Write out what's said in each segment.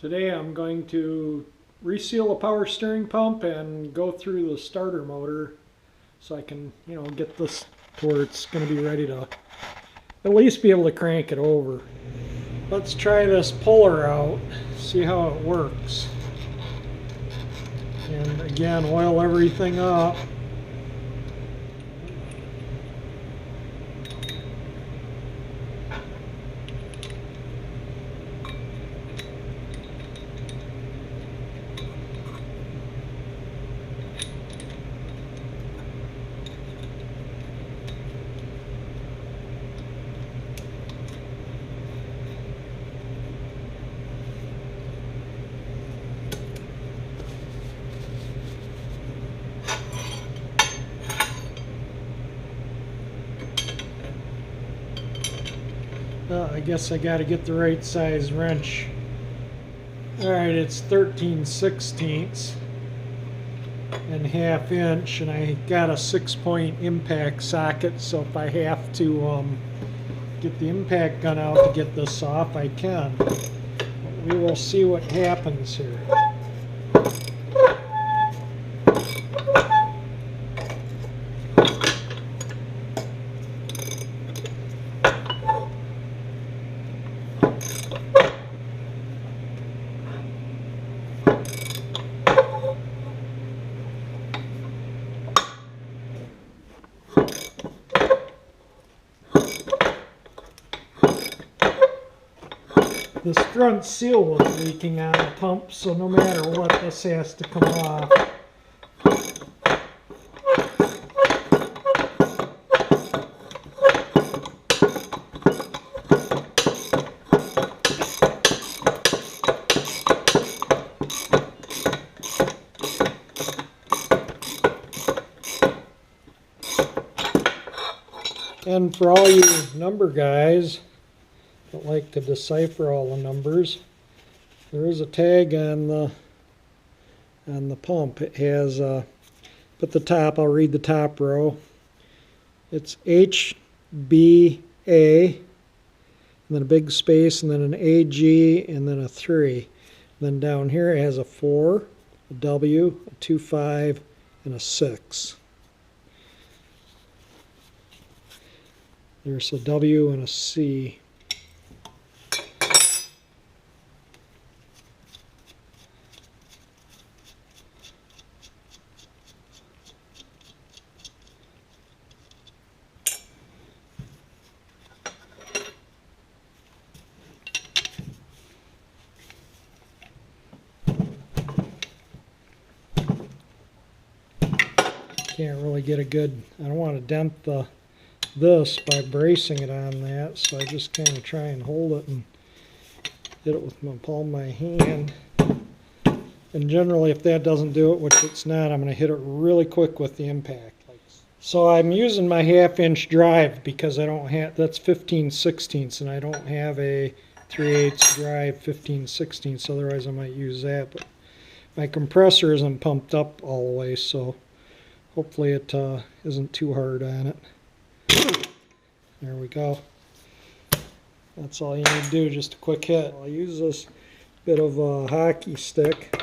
Today I'm going to reseal a power steering pump and go through the starter motor so I can, get this to where it's going to be ready to at least be able to crank it over. Let's try this puller out, see how it works. And again, oil everything up. I guess I got to get the right size wrench. Alright, it's 13/16 and 1/2 inch, and I got a 6-point impact socket, so if I have to get the impact gun out to get this off, I can. But we will see what happens here. This front seal was leaking on the pump, so no matter what, this has to come off. And for all you number guys that like to decipher all the numbers, there is a tag on the pump. It has at the top, I'll read the top row. It's HBA, and then a big space, and then an AG, and then a 3. And then down here it has a 4, a W, a 2.5, and a 6. There's a W and a C. Can't really get a good, I don't want to dent this by bracing it on that, so I just kind of try and hold it and hit it with my palm of my hand. And generally, if that doesn't do it, which it's not, I'm going to hit it really quick with the impact. So I'm using my 1/2 inch drive because I don't have, that's 15/16, and I don't have a 3/8 drive 15/16, otherwise I might use that. But my compressor isn't pumped up all the way, so hopefully it isn't too hard on it. There we go. That's all you need to do, just a quick hit. I'll use this bit of a hockey stick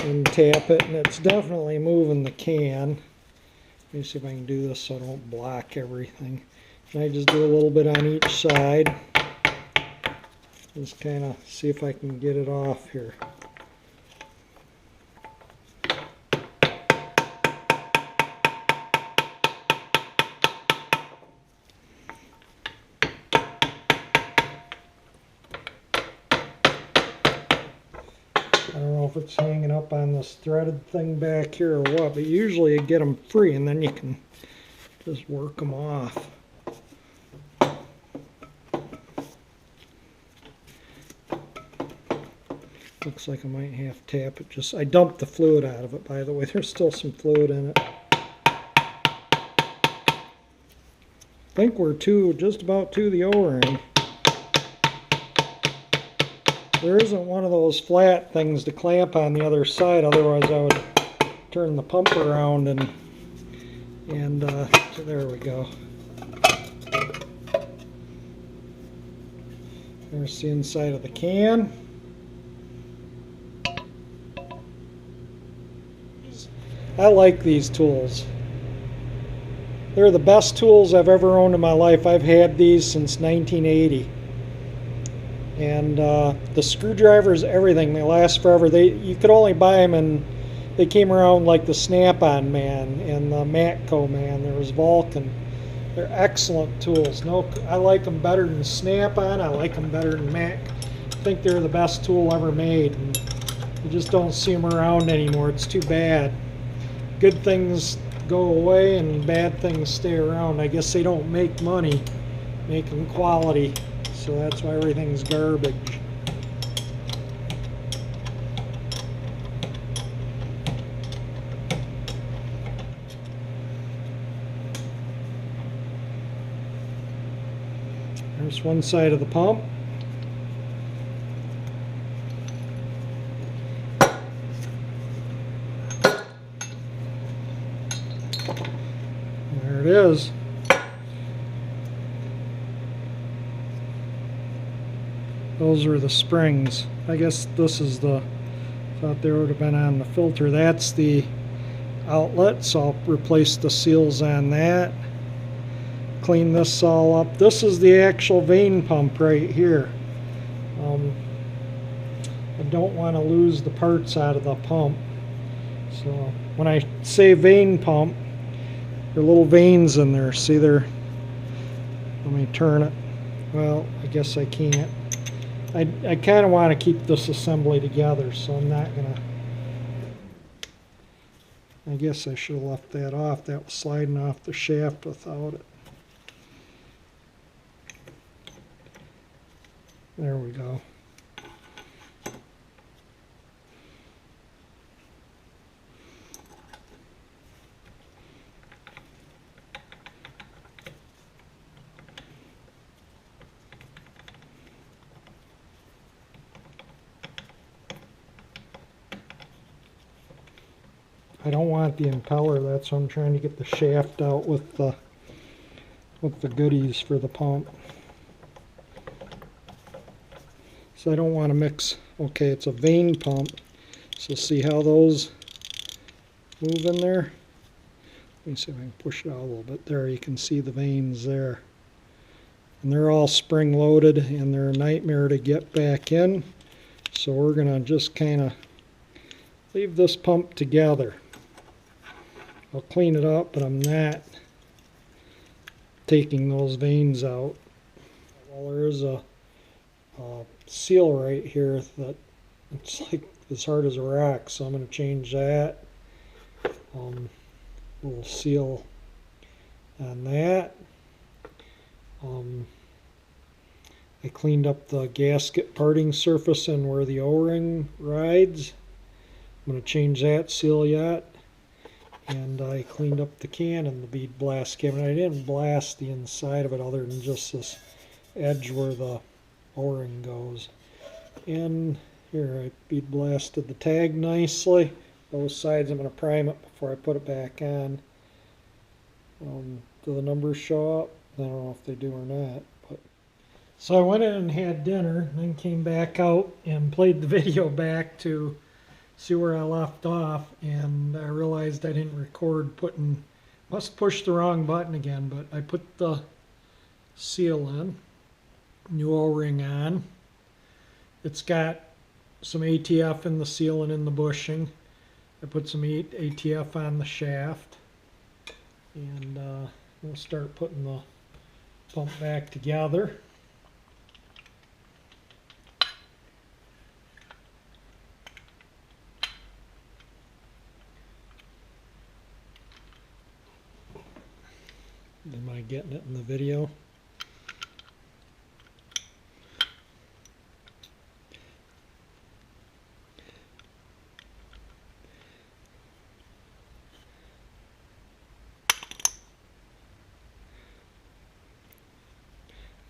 and tap it, and it's definitely moving the can. Let me see if I can do this so I don't block everything. And I just do a little bit on each side. Just kind of see if I can get it off here. I don't know if it's hanging up on this threaded thing back here or what, but usually you get them free and then you can just work them off. Looks like I might have to tap it. I dumped the fluid out of it, by the way. There's still some fluid in it. I think we're just about to the O-ring. There isn't one of those flat things to clamp on the other side, otherwise I would turn the pump around and so there we go. There's the inside of the can. I like these tools. They're the best tools I've ever owned in my life. I've had these since 1980. And the screwdrivers, everything, they last forever. You could only buy them, and they came around like the Snap-on man and the Matco man. There was Vulcan. They're excellent tools. No, I like them better than Snap-on. I like them better than Mac. I think they're the best tool ever made. And you just don't see them around anymore. It's too bad. Good things go away and bad things stay around. I guess they don't make money making quality, so that's why everything's garbage. There's one side of the pump. There it is. Those are the springs. I guess this is the, thought they would have been on the filter. That's the outlet, so I'll replace the seals on that. Clean this all up. This is the actual vane pump right here. I don't want to lose the parts out of the pump. So when I say vane pump, there are little veins in there. See there? Let me turn it. Well, I guess I can't. I kind of want to keep this assembly together, so I'm not going to. I guess I should have left that off. That was sliding off the shaft without it. There we go. I don't want the impeller, that's why I'm trying to get the shaft out with the goodies for the pump. So I don't want to mix. Okay, it's a vane pump. So see how those move in there? Let me see if I can push it out a little bit. There, you can see the veins there. And they're all spring loaded and they're a nightmare to get back in. So we're going to just kind of leave this pump together. I'll clean it up, but I'm not taking those veins out. Well, there is a seal right here that it's like as hard as a rock, so I'm going to change that. Little seal on that. I cleaned up the gasket parting surface and where the O-ring rides. I'm going to change that seal yet. And I cleaned up the can and the bead blast cabinet. I didn't blast the inside of it other than just this edge where the O-ring goes. And here I bead blasted the tag nicely. Both sides I'm going to prime it before I put it back on. Do the numbers show up? I don't know if they do or not. But so I went in and had dinner, and then came back out and played the video back to see where I left off, and I realized I didn't record must push the wrong button again, but I put the seal in, new O-ring on. It's got some ATF in the seal and in the bushing. I put some ATF on the shaft, and we'll start putting the pump back together. Am I getting it in the video?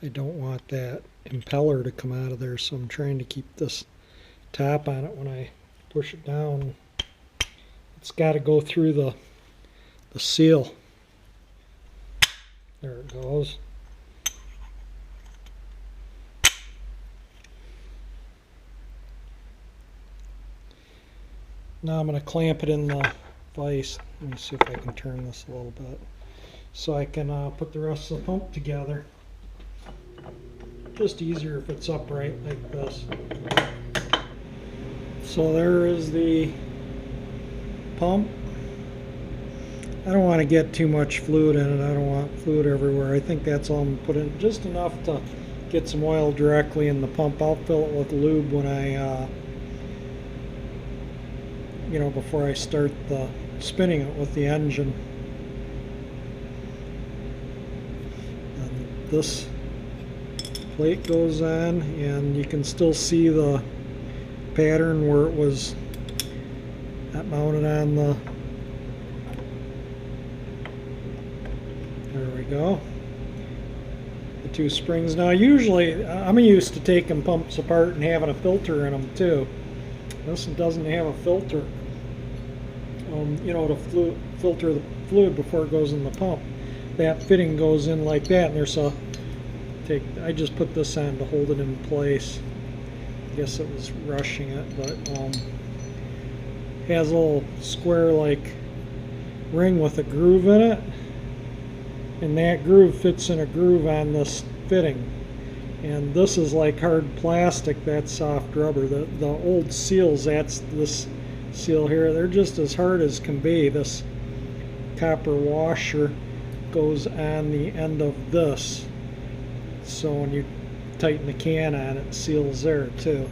I don't want that impeller to come out of there, so I'm trying to keep this top on it when I push it down. It's got to go through the seal. There it goes. Now I'm going to clamp it in the vise. Let me see if I can turn this a little bit so I can put the rest of the pump together. Just easier if it's upright like this. So there is the pump. I don't want to get too much fluid in it. I don't want fluid everywhere. I think that's all I'm putting in, just enough to get some oil directly in the pump. I'll fill it with lube when I you know, before I start spinning it with the engine. And this plate goes on, and you can still see the pattern where it was mounted on the, there we go, the two springs. Now usually I'm used to taking pumps apart and having a filter in them too. This one doesn't have a filter, you know, to filter the fluid before it goes in the pump. That fitting goes in like that, and there's a I just put this on to hold it in place. I guess it was rushing it, but has a little square like ring with a groove in it, and that groove fits in a groove on this fitting. And this is like hard plastic, that's soft rubber. The old seals, that's this seal here, they're just as hard as can be. This copper washer goes on the end of this, so when you tighten the can on, it seals there too.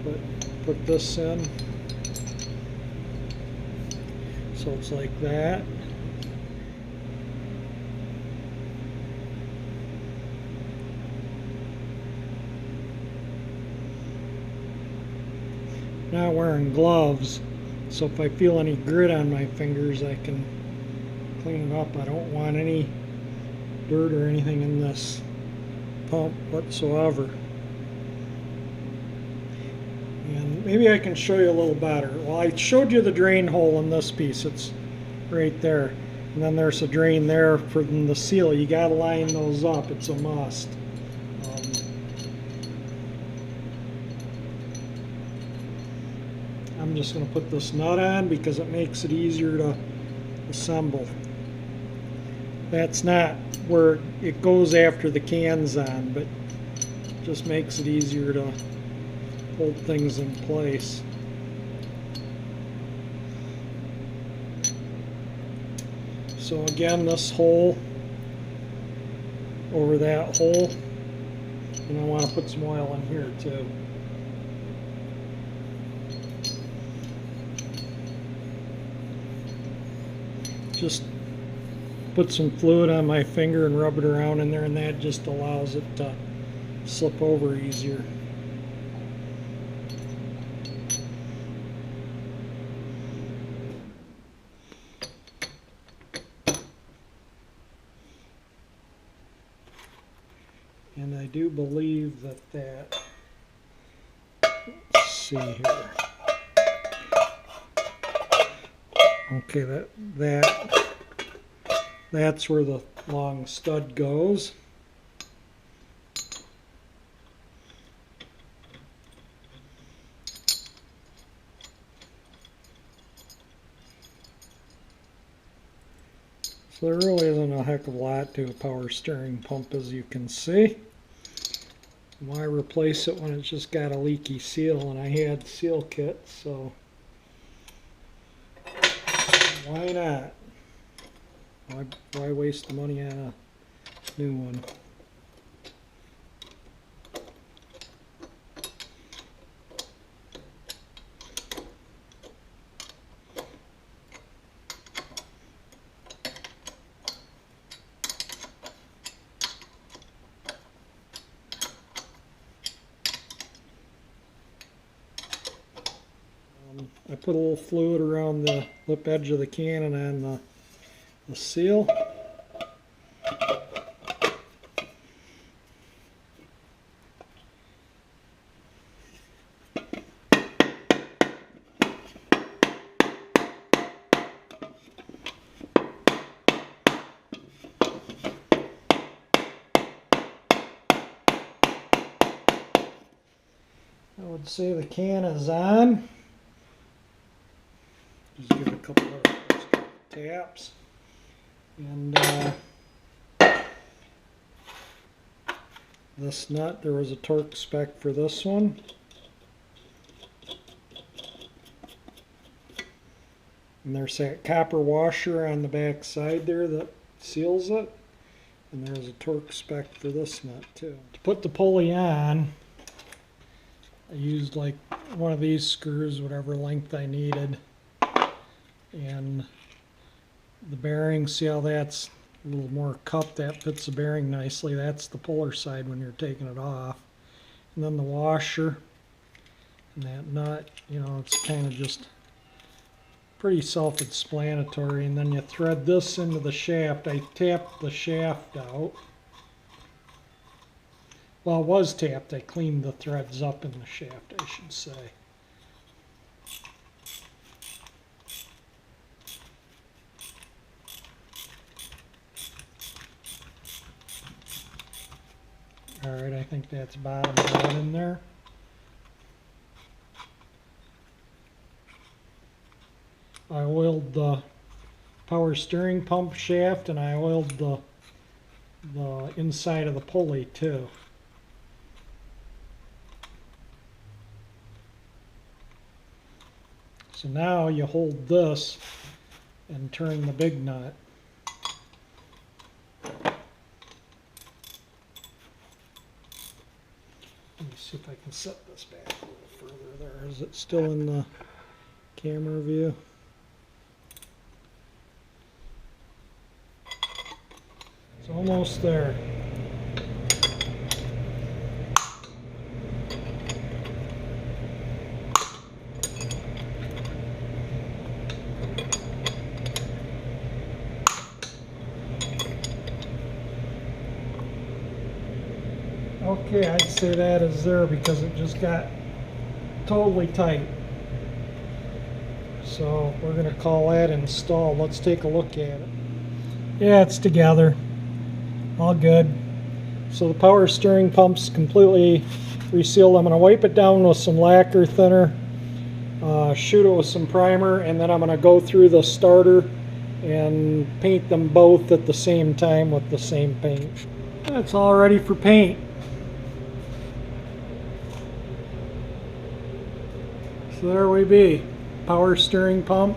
But put this in, so it's like that. Not wearing gloves, so if I feel any grit on my fingers, I can clean it up. I don't want any dirt or anything in this pump whatsoever. And maybe I can show you a little better. Well, I showed you the drain hole in this piece. It's right there. And then there's a drain there for the seal. You got to line those up. It's a must. I'm just going to put this nut on because it makes it easier to assemble. That's not where it goes after the can's on, but it just makes it easier to hold things in place. So again, this hole over that hole, and I want to put some oil in here too. Just put some fluid on my finger and rub it around in there, and that just allows it to slip over easier. And I do believe that let's see here. Okay, that's where the long stud goes. So there really isn't a heck of a lot to a power steering pump, as you can see. Why replace it when it's just got a leaky seal? And I had seal kits, so why not? Why waste the money on a new one? I put a little fluid around the lip edge of the can and on the seal. I would say the can is on. Just give it a couple of taps. And this nut, there was a torque spec for this one. And there's that copper washer on the back side there that seals it. And there's a torque spec for this nut too. To put the pulley on, I used like one of these screws, whatever length I needed. And the bearing, see how that's a little more cupped, that fits the bearing nicely. That's the puller side when you're taking it off. And then the washer and that nut, you know, it's kind of just pretty self-explanatory. And then you thread this into the shaft. I tapped the shaft out. Well, it was tapped. I cleaned the threads up in the shaft, I should say. Alright, I think that's bottomed out in there. I oiled the power steering pump shaft, and I oiled the inside of the pulley too. So now you hold this and turn the big nut. Let me see if I can set this back a little further there. Is it still in the camera view? It's almost there. Okay, I'd say that is there because it just got totally tight. So we're going to call that installed. Let's take a look at it. Yeah, it's together. All good. So the power steering pump's completely resealed. I'm going to wipe it down with some lacquer thinner, shoot it with some primer, and then I'm going to go through the starter and paint them both at the same time with the same paint. That's all ready for paint. So there we be. Power steering pump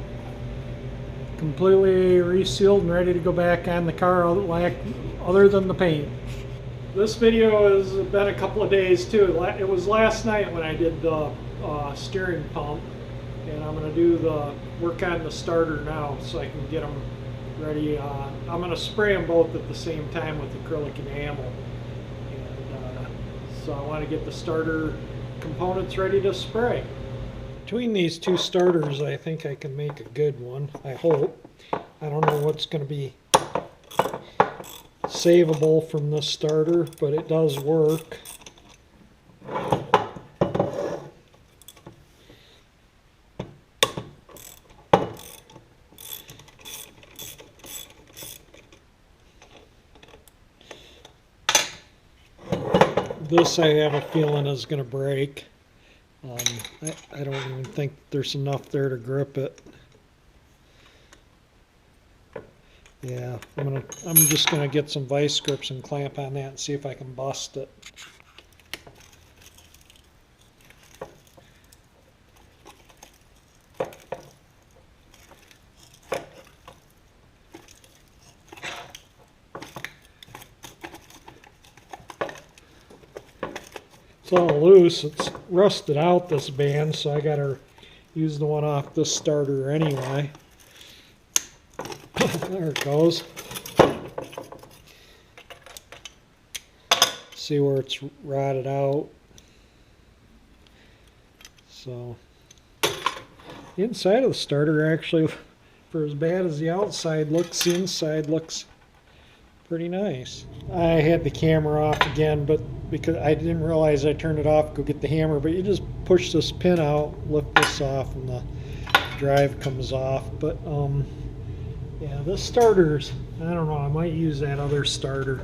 completely resealed and ready to go back on the car other than the paint. This video has been a couple of days too. It was last night when I did the steering pump, and I'm going to do the work on the starter now so I can get them ready. I'm going to spray them both at the same time with acrylic enamel, and so I want to get the starter components ready to spray. Between these two starters, I think I can make a good one. I hope. I don't know what's going to be savable from this starter, but it does work. This I have a feeling is going to break. I don't even think there's enough there to grip it. Yeah, I'm just gonna get some vice grips and clamp on that and see if I can bust it. It's all loose. It's rusted out, this band, so I gotta use the one off this starter anyway. There it goes. See where it's rotted out. So the inside of the starter, actually, for as bad as the outside looks, the inside looks pretty nice. I had the camera off again, but because I didn't realize I turned it off, go get the hammer, but you just push this pin out, lift this off, and the drive comes off. But yeah, this starter's, I don't know, I might use that other starter.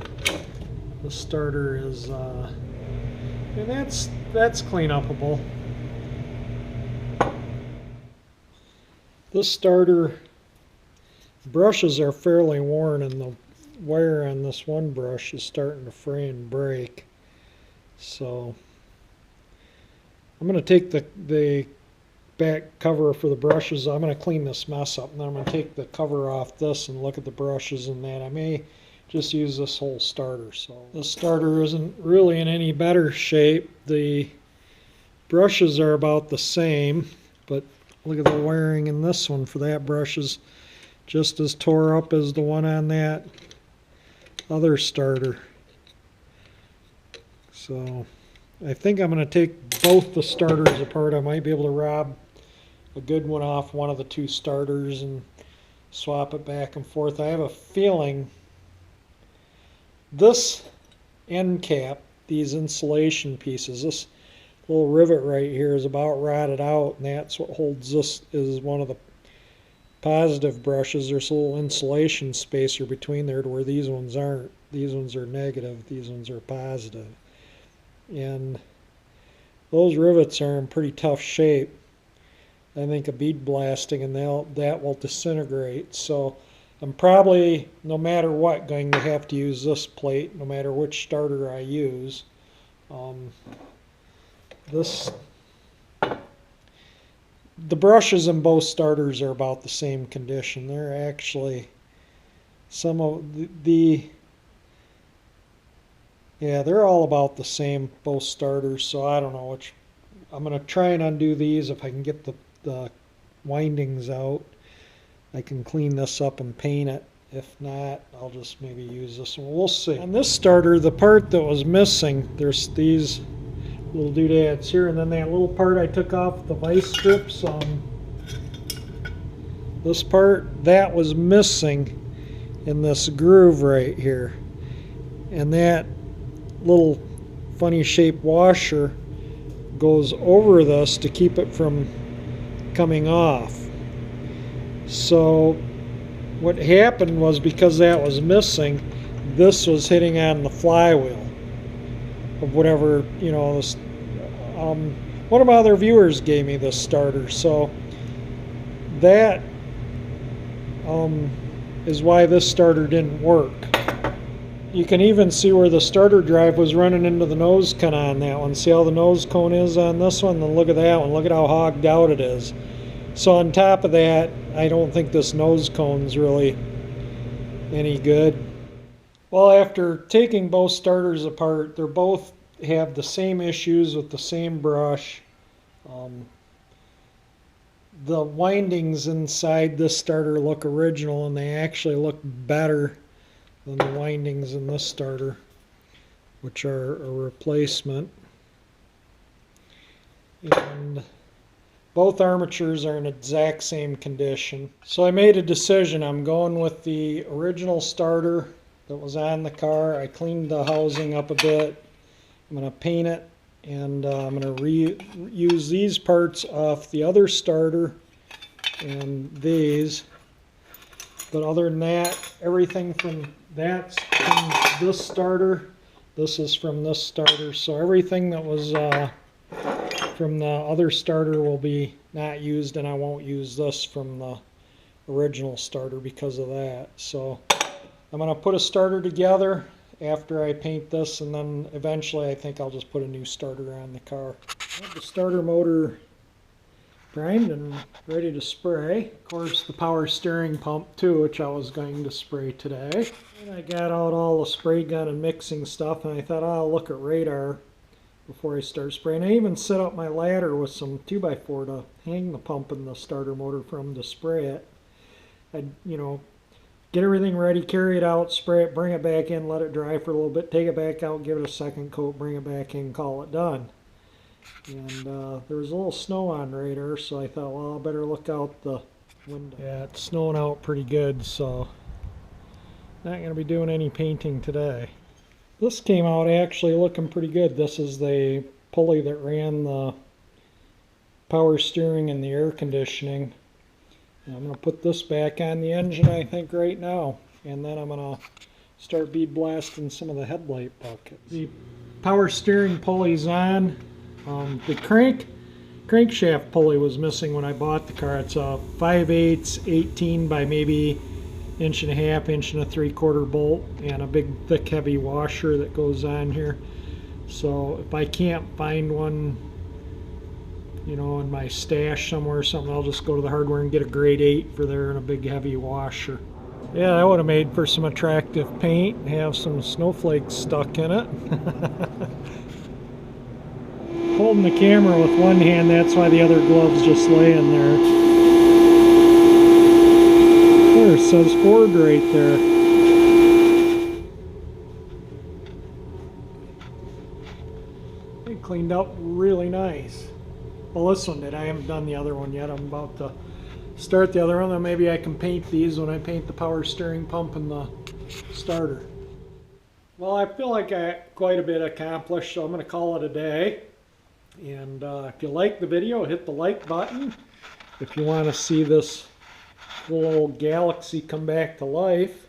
The starter is and that's clean upable. This starter brushes are fairly worn, and the wire on this one brush is starting to fray and break. So I'm going to take the back cover for the brushes. I'm going to clean this mess up, and then I'm going to take the cover off this and look at the brushes and that. I may just use this whole starter. So this starter isn't really in any better shape. The brushes are about the same, but look at the wiring in this one for that brush is just as tore up as the one on that other starter. So I think I'm going to take both the starters apart. I might be able to rob a good one off one of the two starters and swap it back and forth. I have a feeling this end cap, these insulation pieces, this little rivet right here is about rotted out, and that's what holds this, is one of the positive brushes. There's a little insulation spacer between there to where these ones aren't. These ones are negative, these ones are positive. And those rivets are in pretty tough shape. I think a bead blasting and that will disintegrate. So I'm probably, no matter what, going to have to use this plate, no matter which starter I use. The brushes in both starters are about the same condition. They're actually some of yeah, they're all about the same, both starters. So I don't know which. I'm going to try and undo these if I can get the windings out. I can clean this up and paint it. If not, I'll just maybe use this one. We'll see. On this starter, the part that was missing, there's these little doodads here, and then that little part I took off the vice strips. This part, that was missing in this groove right here. And that little funny shaped washer goes over this to keep it from coming off. So what happened was, because that was missing, this was hitting on the flywheel of whatever, you know, this, one of my other viewers gave me this starter. So that is why this starter didn't work. You can even see where the starter drive was running into the nose cone on that one. See how the nose cone is on this one? Then look at that one. Look at how hogged out it is. So on top of that, I don't think this nose cone's really any good. Well, after taking both starters apart, they both have the same issues with the same brush. The windings inside this starter look original, and they actually look better than the windings in this starter, which are a replacement. And both armatures are in exact same condition. So I made a decision. I'm going with the original starter that was on the car. I cleaned the housing up a bit. I'm going to paint it, and I'm going to reuse these parts off the other starter and these. But other than that, everything from that's from this starter. This is from this starter. So everything that was from the other starter will be not used, and I won't use this from the original starter because of that. So I'm going to put a starter together after I paint this, and then eventually I think I'll just put a new starter on the car. I have the starter motor primed and ready to spray. Of course, the power steering pump too, which I was going to spray today. And I got out all the spray gun and mixing stuff, and I thought, oh, I'll look at radar before I start spraying. I even set up my ladder with some 2x4 to hang the pump and the starter motor from to spray it. I'd, you know, get everything ready, carry it out, spray it, bring it back in, let it dry for a little bit, take it back out, give it a second coat, bring it back in, call it done. And there was a little snow on radar, so I thought, well, I better look out the window. Yeah, it's snowing out pretty good, so not going to be doing any painting today. This came out actually looking pretty good. This is the pulley that ran the power steering and the air conditioning. And I'm going to put this back on the engine, I think, right now. And then I'm going to start bead blasting some of the headlight buckets. The power steering pulley's on. The crank crankshaft pulley was missing when I bought the car. It's a 5/8 18 by maybe 1.5 inch, 1 3/4 bolt, and a big thick heavy washer that goes on here. So if I can't find one, you know, in my stash somewhere or something, I'll just go to the hardware and get a grade 8 for there and a big heavy washer. Yeah, that would have made for some attractive paint and have some snowflakes stuck in it. Holding the camera with one hand, that's why the other glove's just laying there. There, it says Ford right there. It cleaned up really nice. Well, this one did. I haven't done the other one yet. I'm about to start the other one, then maybe I can paint these when I paint the power steering pump and the starter. Well, I feel like I got quite a bit accomplished, so I'm going to call it a day. And if you like the video, hit the like button. If you want to see this little old Galaxie come back to life,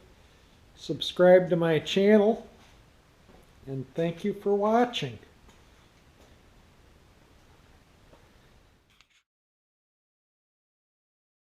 subscribe to my channel. And thank you for watching.